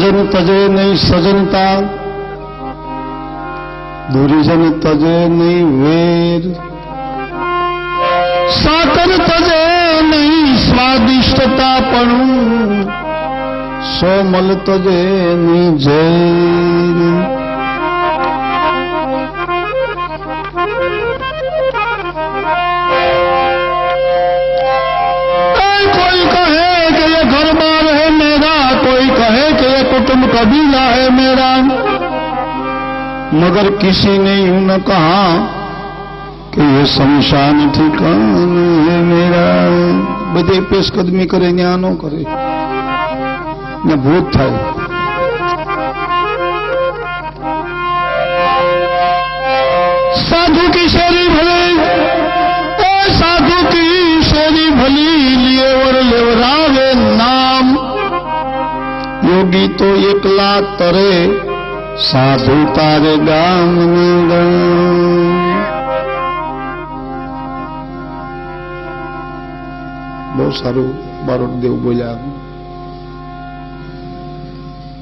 સ્વજન તજે નહીં સજનતા, દુર્જન તજે નહીં વેર, સાકર તજે નહીં સ્વાદિષ્ટતા પણ, સોમલ તજે નહીં ઝેર. कोई कहे कि ये घर बार है मेरा, कोई कहे कि ये कुटुंब कबीला है मेरा, मगर किसी ने यूं न कहा कि ये शमशान ठिकान है मेरा. बधे पेशकदमी करे न्या न करे, ने भूत थाय. साधु की शेरी भले, साधु की शेरी भली, लिए और लेवरावे नाम. योगी तो एकला तरे, साधु तारे गाम में. बहुत सारू बारोटदेव बोल्या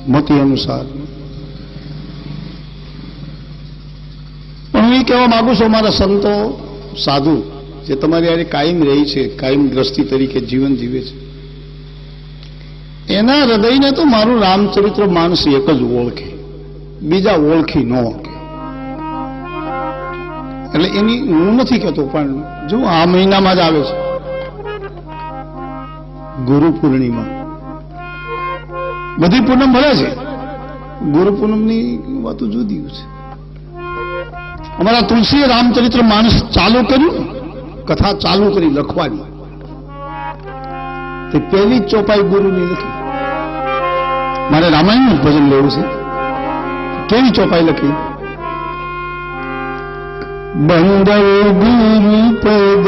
मती अनुसार. હું એ કહેવા માંગુ છું, મારા સંતો સાધુ જે તમારી આરે કાયમ રહી છે, કાયમ દ્રષ્ટિ તરીકે જીવન જીવે છે, એના હૃદયને તો મારું રામચરિત્ર માનસ એક જ ઓળખે, બીજા ઓળખી ન ઓળખે. એટલે એની હું નથી કહેતો, પણ જો આ મહિનામાં જ આવે છે ગુરુ પૂર્ણિમા. બધી પૂનમ ભલે છે, ગુરુ પૂનમની વાતો જુદી છે. અમારા તુલસીએ રામચરિત્ર માનસ ચાલુ કર્યું, કથા ચાલુ કરી લખવાની, તે પહેલી જ ચોપાઈ ગુરુની લખી. મારે રામાયણનું ભજન લેવું છે. કેવી ચોપાઈ લખી? બંદવ ગુરુ પદ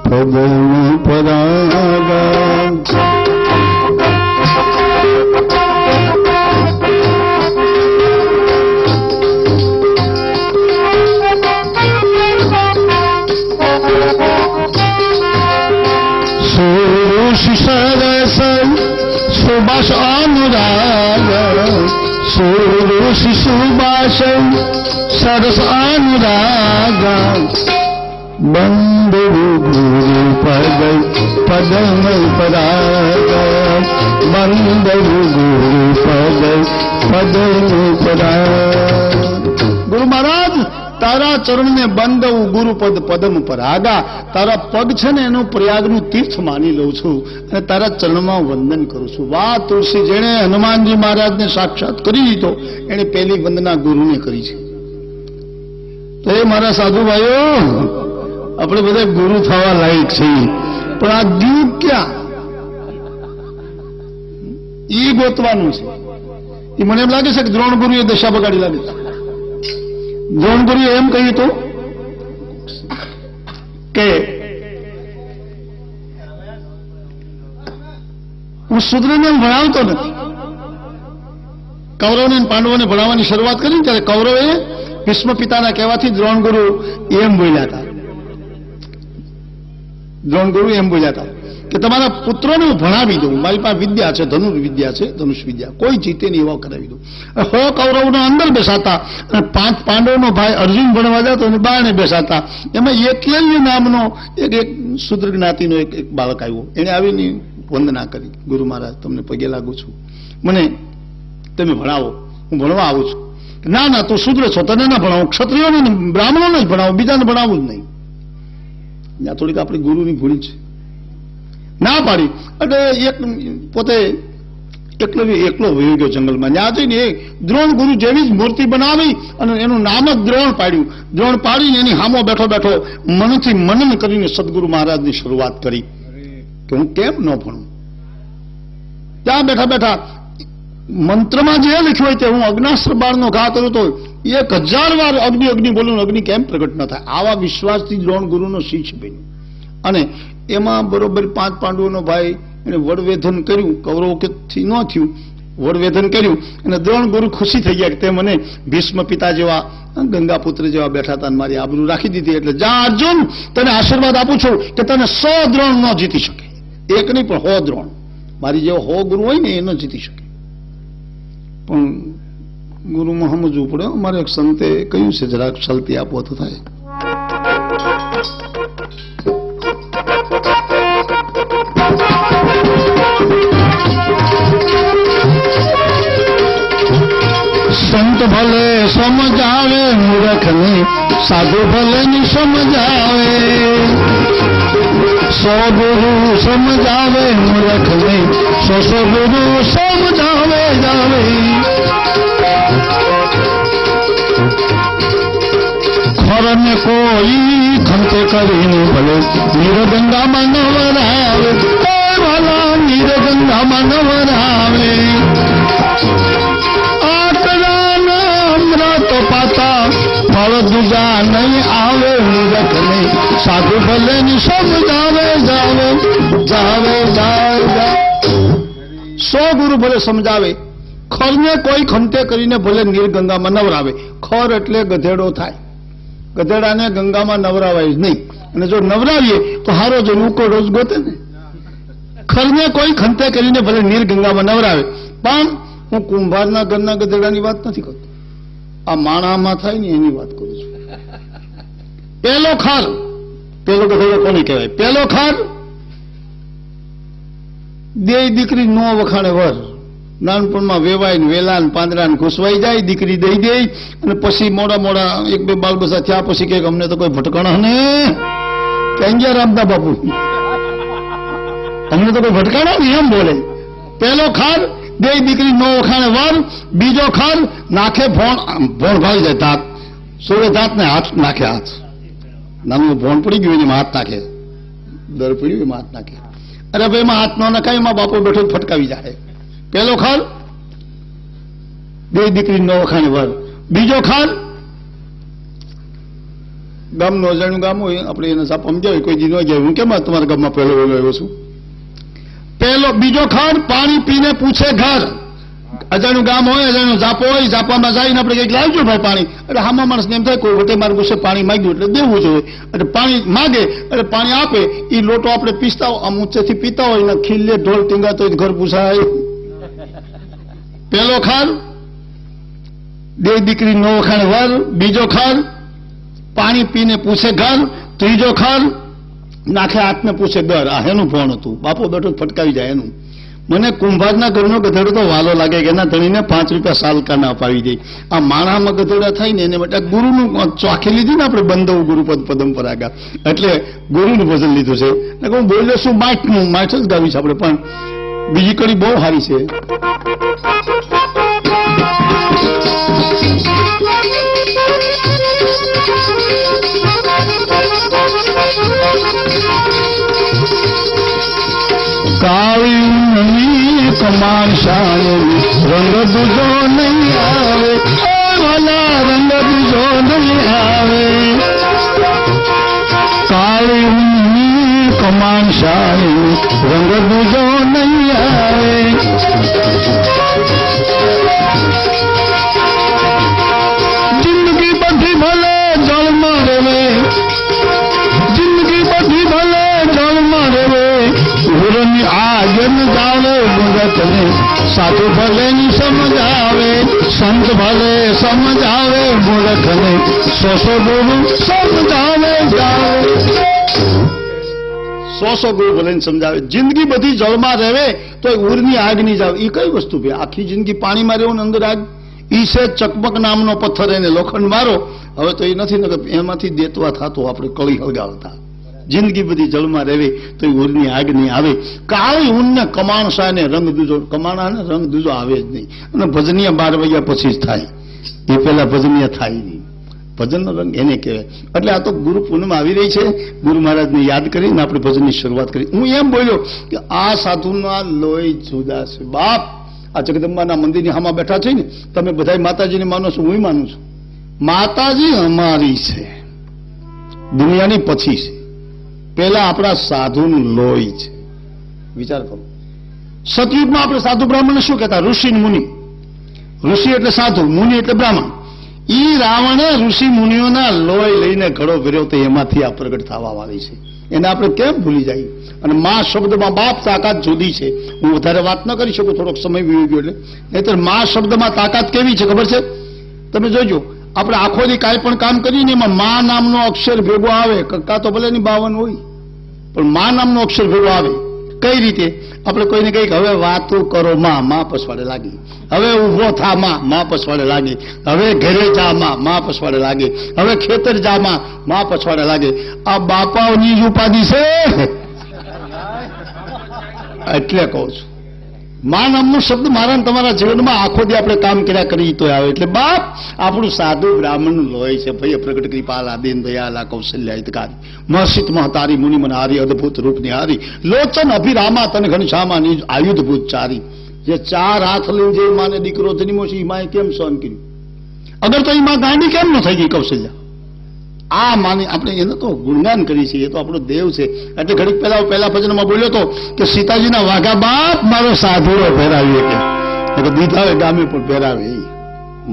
પદમ પરાગા, સરસ સુભાષ અનુરાગ, સુરુષ સુભાષ સરસ અનુરાગ, બંધુ ગુરુ પદ પદમ પરાગ, બંધુ ગુરુ પદ પદમ પરાગ. ગુરુ મહારાજ તારા ચરણને બંધવું ગુરુપદ પદમ પર આગા. તારા પગ છે ને એનું પ્રયાગનું તીર્થ માની લઉં છું અને તારા ચરણમાં વંદન કરું છું. વાહ તુલસી, જેણે હનુમાનજી મહારાજને સાક્ષાત કરી દીધો એને પહેલી વંદના ગુરુને કરી છે. તો એ મારા સાધુ ભાઈઓ, આપણે બધા ગુરુ થવા લાયક છીએ, પણ આ ગયું ક્યાં ઈ ગોતવાનું છે. એ મને એમ લાગે છે કે દ્રોણ ગુરુએ દશા બગાડી લાગે છે. દ્રોણ ગુરુએ એમ કહ્યું હતું કે હું શૂદ્રને ભણાવતો નથી. કૌરવને પાંડવોને ભણાવવાની શરૂઆત કરી ત્યારે કૌરવે ભીષ્મ પિતાના કહેવાથી દ્રોણ ગુરુ એમ બોલ્યા હતા. દ્રોણ ગુરુ એમ બોલ્યા હતા કે તમારા પુત્રોને હું ભણાવી દઉં, મારી પાસે વિદ્યા છે, ધનુર્વિદ્યા છે, ધનુષ વિદ્યા, કોઈ જીતે નહીં એવા કરાવી દઉં. 100 કૌરવનો અંદર બેસાતા અને 5 પાંડવનો ભાઈ અર્જુન ભણવા જતો અને બારણે બેસાતા. એમાં એકલવ્ય નામનો એક શૂદ્ર જ્ઞાતિનો એક બાળક આવ્યો. એને આવીને વંદના કરી, ગુરુ મહારાજ તમને પગે લાગુ છું, મને તમે ભણાવો, હું ભણવા આવું છું. ના ના, તું શૂદ્ર છો, તને ના ભણાવો, ક્ષત્રિયોને બ્રાહ્મણોને જ ભણાવો, બીજાને ભણાવવું જ નહીં. ત્યાં થોડીક આપણી ગુરુની ભૂલ છે, ના પાડી. એટલે એક પોતે એકલવ્ય એકલો વહી ગયો જંગલમાં. ત્યાં જઈને દ્રોણ ગુરુ જેવી જ મૂર્તિ બનાવી અને એનું નામ જ દ્રોણ પાડ્યું. દ્રોણ પાડીને એની સામો બેઠો બેઠો મનથી મનન કરીને સદગુરુ મહારાજની શરૂઆત કરી કે હું કેમ ન ભણું. ત્યાં બેઠા બેઠા મંત્રમાં જે લખ્યું હોય તે હું અગ્નાસ્ત્ર બાણનો ઘા કરું તો 1000 વાર અગ્નિ અગ્નિ બોલું, અગ્નિ કેમ પ્રગટ ન થાય. આવા વિશ્વાસથી દ્રોણ ગુરુનો શીશ બન્યો. અને એમાં બરોબર 5 પાંડવોનો ભાઈ એને વડવેધન કર્યું. કૌરવ થી ન થયું, વડવેધન કર્યું અને દ્રોણ ગુરુ ખુશી થઈ ગયા કે તે મને ભીષ્મ પિતા જેવા, ગંગાપુત્ર જેવા બેઠા હતા, મારી આબરૂ રાખી દીધી. એટલે જા અર્જુન, તને આશીર્વાદ આપું છું કે તને 100 દ્રોણ ન જીતી શકે. એક નહીં પણ 100 દ્રોણ, મારી જેવો 100 ગુરુ હોય ને એ ન જીતી શકે. પણ ગુરુમાં સમજવું પડે. અમારે એક સંતે કહ્યું છે જરાક સલતી આપો તો થાય. સંત ભલે સમજાવે મૂર્ખને, સાધુ ભલે ની સમજાવે. સો ગુરુ સમજાવે મૂર્ખને, સો ગુરુ સમજાવે જાવે. ખરને કોઈ ખંતે કરીને ભલે નીરગંગામાં નવરાવે. વાલા નીરગંગામાં નવરાવે. પાતા ફળ દુજા નહીં આવે મૂર્ખને, સાધુ ભલે ની સમજાવે જાવે જાવે જાવે. સો ગુરુ ભલે સમજાવે. ખરને કોઈ ખંતે કરીને ભલે નીરગંગામાં નવરાવે. ખર એટલે ગધેડો થાય. ગધેડાને ગંગામાં નવરાવાય જ નહીં. અને જો નવરાવીએ તો હારો જો ઉકો રોજ ગોતે ને. ખરને કોઈ ખંતે કરીને ભલે નીરગંગામાં નવરાવે. પણ હું કુંભારના ઘરના ગધેડાની વાત નથી કરતો. આ માણામાં થાય ને એની વાત કરું છું. પેલો ખાર, પેલો ગધેડો કોને કહેવાય? પેલો ખાર બે દીકરી નો વખાણે વર. નાનપણમાં વેવાય ને વેલા ને પાંદડા ને ઘૂસવાઈ જાય, દીકરી દઈ દે, અને પછી મોડા મોડા એક બે બાલ બસા થયા પછી કે અમને તો કોઈ ભટકાણા ને ક્યાં ગયા રામદા બાપુ, અમને તો કોઈ ભટકાણા ને એમ બોલે. પેલો ખાર બે દીકરી નો વખાણે વર. બીજો ખાર નાખે ભોણ ભાવી જાય દાંત. સોળે દાંત ને હાથ નાખે. હાથ નાનું ભોણ પડી ગયું એમાં હાથ નાખે. દર પડ્યું એમાં હાથ નાખે. અરે ભાઈ એમાં હાથ ન નખાય, એમાં બાપો બેઠો ફટકાવી જાય. પેલો ખાર બે દીકરી નો વખાણે વર. બીજો ખાર ગામનું અજાણ્યું ગામ હોય, આપણે એને સાપ સમજાવે કોઈ દી ન ગયા. હું કેમ તમારા ગામમાં પહેલો વહેલો આવ્યો છું? બીજો ખાર પાણી પીને પૂછે ઘર. અજાણ્યું ગામ હોય, અજાણ્યું ઝાપો હોય, ઝાપામાં જઈને આપણે કઈક લાવજો ભાઈ પાણી. એટલે હામા માણસને એમ થાય કોઈ વટે મારું ગુસ્સે પાણી માંગ્યું એટલે દેવું જોઈએ. એટલે પાણી માગે એટલે પાણી આપે. એ લોટો આપણે પીસતા હોય, આમ ઊંચેથી પીતા હોય ને ખીલે ઢોલ ટીંગાતો હોય ઘર પૂછાય. પેલો ખાર બે દીકરી નો વખાણે વર. બીજો ખાર પાણી પીને પૂછે ઘર. ત્રીજો ખાર નાખે હાથને પૂછે દર. આ એનું ભોણ હતું. બાપો બેઠો ફટકાવી જાય એનું. મને કુંભારના ઘરનો ગધેડો તો વાલો લાગે કે એના ધણીને 5 રૂપિયા સાલકાના અપાવી દે. આ માણામાં ગધેડા થાય ને એને માટે ગુરુનું ચોખી લીધી ને આપણે બંધવ ગુરુપદ પદંપરાગા, એટલે ગુરુનું ભજન લીધું છે. હું બોલ્યો શું માઠનું, માઠ જ ગાવી છે આપણે, પણ બીજી કડી બહુ સારી છે. કાળી કમાન શાળી રંગ દૂજો નહીં આવે. વાલા રંગ દૂજો નહીં આવે. કાળી કમાન શાળી રંગ દૂજો નહીં આવે. જિંદગી બધી ભલે જળમાં રેવે. જિંદગી બધી ભલે જળમાં રેવે. ગુરુની આજન જાવે મૂર્ખને, સાધુ ભલે ની સમજાવે. સંત ભલે સમજાવે મૂર્ખને, સો ગુરુ સમજાવે જાવે. સો ગુરુ ભલે સમજાવે. જિંદગી બધી જળમાં રહેવે તો ઉરની આગ ની જાવ. એ કઈ વસ્તુ ભાઈ? આખી જિંદગી પાણીમાં રહેવું ને અંદર આગ. ઈ છે ચકમક નામનો પથ્થર, એને લોખંડ મારો. હવે તો એ નથી ને એમાંથી દેતવા થતો આપણે કળી હળગાવતા. જિંદગી બધી જળમાં રહેવે તો એ ઉરની આગ નહીં આવે. કાળી ઊનને કમાણસા ને રંગ દૂજો. કમાણા ને રંગ દૂજો આવે જ નહીં. અને ભજનિયા 12 વાગ્યા પછી જ થાય. એ પેલા ભજનિયા થાય નહીં. ભજનનો રંગ એને કહેવાય. એટલે આ તો ગુરુ પૂનમ આવી રહી છે. ગુરુ મહારાજને યાદ કરીને આપણે ભજનની શરૂઆત કરી. હું એમ બોલ્યો કે આ સાધુના લોહી જુદા છે બાપ. આ જગદંબાના મંદિરની હામાં બેઠા છે ને, તમે બધા માતાજીને માનો છો, હું માનું છું. માતાજી અમારી છે, દુનિયાની પછી છે. પેલા આપણા સાધુનું લોહી છે. વિચાર કરો. સતયુગમાં આપણે સાધુ બ્રાહ્મણ શું કહેતા? ઋષિ મુનિ. ઋષિ એટલે સાધુ, મુનિ એટલે બ્રાહ્મણ. ઈ રાવણે ઋષિ મુનિઓના લોહી લઈને ઘડો ભર્યો તો એમાંથી આ પ્રગટ થવા વાળી છે. એને આપણે કેમ ભૂલી જઈએ? અને મા શબ્દમાં બાપ તાકાત જુદી છે. હું વધારે વાત ન કરી શકું, થોડોક સમય વીવી ગયો એટલે. નહીતર મા શબ્દમાં તાકાત કેવી છે ખબર છે? તમે જોજો, આપણે આખો દી કાંઈ પણ કામ કરીએ ને એમાં મા નામનો અક્ષર ભેગો આવે. કક્કા તો ભલે ની 52 હોય, પણ મા નામનો અક્ષર ભેગો આવે. કઈ રીતે? આપણે કોઈને કહીએ હવે વાતો કરો મા પસવાડે લાગી. હવે ઉભો થા મા પસવાડે લાગી. હવે ઘરે જા મા પસવાડે લાગે. હવે ખેતર જા મા પસવાડે લાગે. આ બાપાઓની જ ઉપાધિ છે. એટલે કહું છું, મા નામનો શબ્દ મારા તમારા જીવનમાં આખો દી આપણે કામ કર્યા કરી તો આવે. એટલે બાપ આપણું સાધુ બ્રાહ્મણનું લોહી છે. ભય પ્રગટ કૃપાલા દીન દયાલા કૌશલ્ય હિતકારી મહર્ષિત મહતારી મુનિ મનહારી અદભુત રૂપ નિહારી લોચન અભિરામા તન ઘનશ્યામા નિજ આયુધભૂત ચારી. જે 4 હાથ લઈને જે માને દીકરો જન્મ્યો છે એ માએ કેમ સહન કર્યું? અગર તો એ માં ગાંડી કેમ ન થઈ ગઈ કૌશલ્યા? આ માની આપણે એને તો ગુણગાન કરી છે. એ તો આપણો દેવ છે. એટલે ઘડીક પહેલા ભજનમાં બોલ્યો તો કે સીતાજીના વાઘા બાપ મારો સાધુરો પહેરાવીએ કે દીધાવે ગામે પણ પહેરાવે.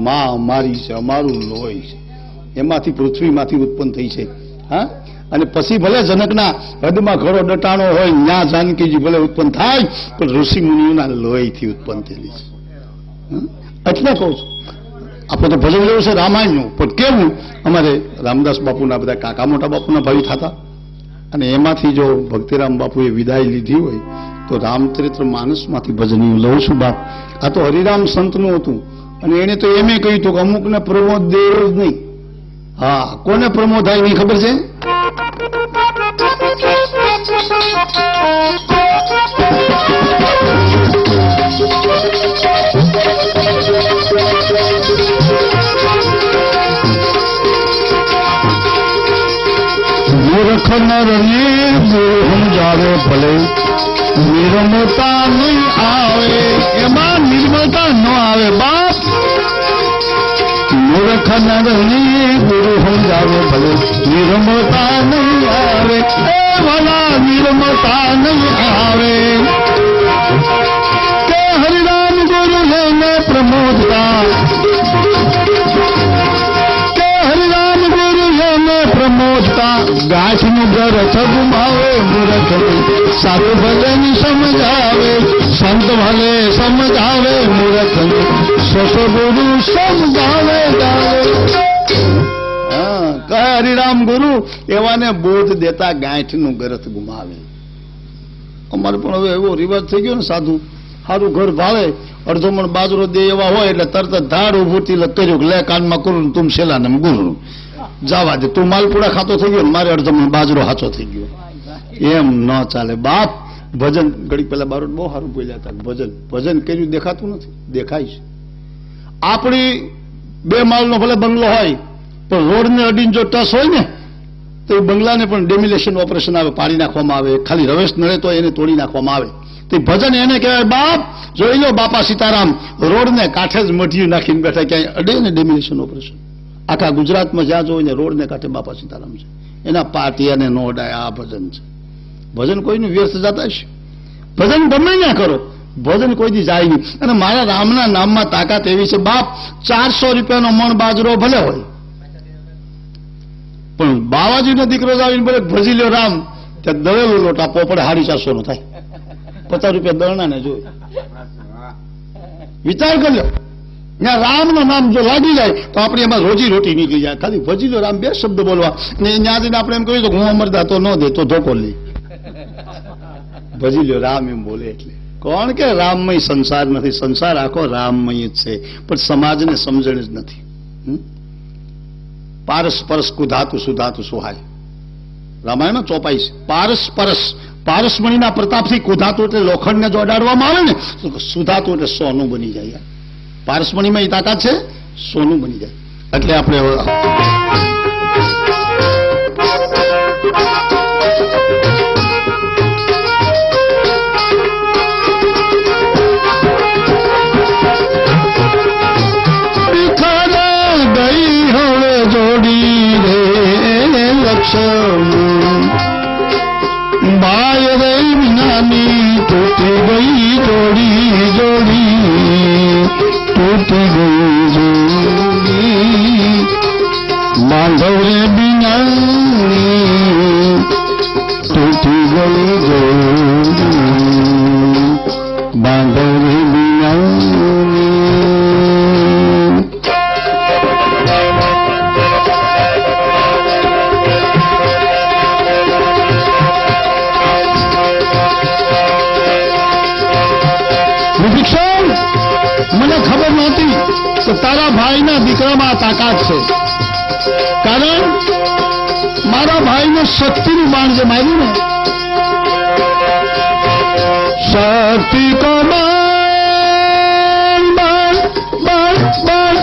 માં અમારી છે, અમારું લોહી છે. એમાંથી પૃથ્વીમાંથી ઉત્પન્ન થઈ છે. હા, અને પછી ભલે જનકના હદમાં ઘડો ડટાણો હોય ત્યાં જાનકીજી ભલે ઉત્પન્ન થાય, પણ ઋષિ મુનિઓના લોહીથી ઉત્પન્ન થયેલી છે. એટલે કહું છું, આપણે તો ભજન લેવું છે રામાયણનું, પણ કેવું? અમારે રામદાસ બાપુના બધા કાકા મોટા બાપુના ભાઈ થતા, અને એમાંથી જો ભક્તિરામ બાપુએ વિદાય લીધી હોય તો રામચરિત્ર માનસમાંથી ભજન હું લઉં છું બાપ. આ તો હરિરામ સંતનું હતું, અને એને તો એમ કહ્યું હતું કે અમુકને પ્રમોદ દેવો જ નહીં. હા, કોને પ્રમોદ થાય નહીં ખબર છે? મૂર્ખ નરને સમજાવે ભલે નિર્મળતા નહીં આવે. એમાં નિર્મળતા ન આવે બાપ. મૂર્ખ નરને ગુરુ સમજાવે ભલે નિર્મળતા નહીં આવે. એ ભલા નિર્મળતા નહીં આવે. કે હરિરામ ગુરુ લઈને પ્રમોદતા, પ્રમોદતા ગાંઠનું ગ્રથ ગુમાવે. મૂર્ખ સાધુ ભલે સમજાવે, સંત ભલે સમજાવે. મૂર્ખ સસગુરુ સમજાવે. કયા હરિરામ ગુરુ એવાને બોધ દેતા ગાંઠનું ગ્રથ ગુમાવે. અમારે પણ હવે એવો રિવાજ થઈ ગયો ને, સાધુ સારું ઘર ભાવે અડધો મણ બાજરો દે એવા હોય એટલે તરત ધાડ ઉભું કર્યું લે કાનમાં કરું તું શેલા ને ગુરુ જવા દે. તું માલપુડા ખાતો થઈ ગયો, મારે અડધો મણ બાજરો હાચો થઈ ગયો. એમ ન ચાલે બાપ. ભજન ઘડી પેલા બારોટ બહુ સારું બોલ્યા હતા. ભજન કર્યું દેખાતું નથી, દેખાય છે. આપણી 2 માળનો ભલે બંગલો હોય, પણ રોડને અડીને જો ટસ હોય ને તો એ બંગલાને પણ ડેમિલેશન ઓપરેશન આવે, પાડી નાખવામાં આવે. ખાલી રવેશ નડે તો એને તોડી નાખવામાં આવે. તો ભજન એને કહેવાય બાપ. જોઈ લો બાપા સીતારામ રોડને કાંઠે જ મઢિયું નાખીને બેઠા, ક્યાંય અડે ને ડેમિલેશન ઓપરેશન. આખા ગુજરાતમાં જ્યાં જોઈને રોડને કાંઠે બાપા સીતારામ છે. એના પાટિયાને નો અડાય. આ ભજન છે. ભજન કોઈનું વ્યર્થ જતા છે? ભજન ગમે ના કરો, ભજન કોઈ દી જાય નહીં. અને મારા રામના નામમાં તાકાત એવી છે બાપ. 400 રૂપિયાનો મણ બાજરો ભલે હોય, પણ બાવાજીનો દીકરો આવીને બોલે ભજી લ્યો રામ, ત્યાં દળેલો લોટ આપવો પડે 450 નો થાય. 50 રૂપિયા દળના ને જોઈ વિચાર કર્યો. ત્યાં રામનું નામ જો લાગી જાય તો આપણે એમાં રોજી રોટી નીકળી જાય. ખાલી ભજી લો રામ 2 શબ્દ બોલવા, ને ત્યાં જઈને આપણે એમ કહ્યું તો હું અમરદા તો ન દે તો ધોકો લે. ભજી લ્યો રામ એમ બોલે એટલે કોણ કે રામમય સંસાર નથી. સંસાર આખો રામમય જ છે, પણ સમાજને સમજણ જ નથી. પારસ પરસ કુધાતુ સુધાતુ સુહાય. રામાયણમાં ચોપાઈ છે. પારસમણીના પ્રતાપથી કુધાતુ એટલે લોખંડને જો અડાડવામાં આવે ને, સુધાતુ એટલે સોનું બની જાય. પારસમણીમાં એ તાકાત છે, સોનું બની જાય. એટલે આપણે ગઈ હવે જોડી રે લક્ષ્મણ બાય રે વિનાની તૂટી ગઈ જોડી તૂટી ગઈ જોડી બાંધવ રે વિનાની દીકરામાં આ તાકાત છે. કારણ મારા ભાઈને શક્તિનું બાણ જે માર્યું ને, શક્તિ કો બાણ બાણ બાણ બાણ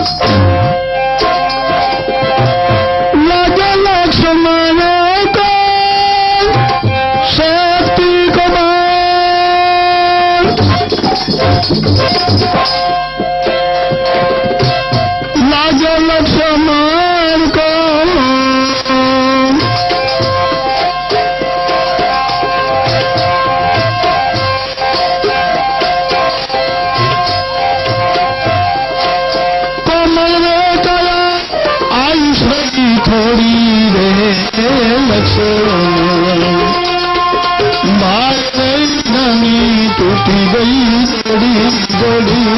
લાગે લક્ષ્મણ કો શક્તિ કો બાણ લાગે લક્ષ્મણ કો થોડી રે લક્ષ્મણ ભાઈ નમી તૂટી ગઈ જોડી જોડી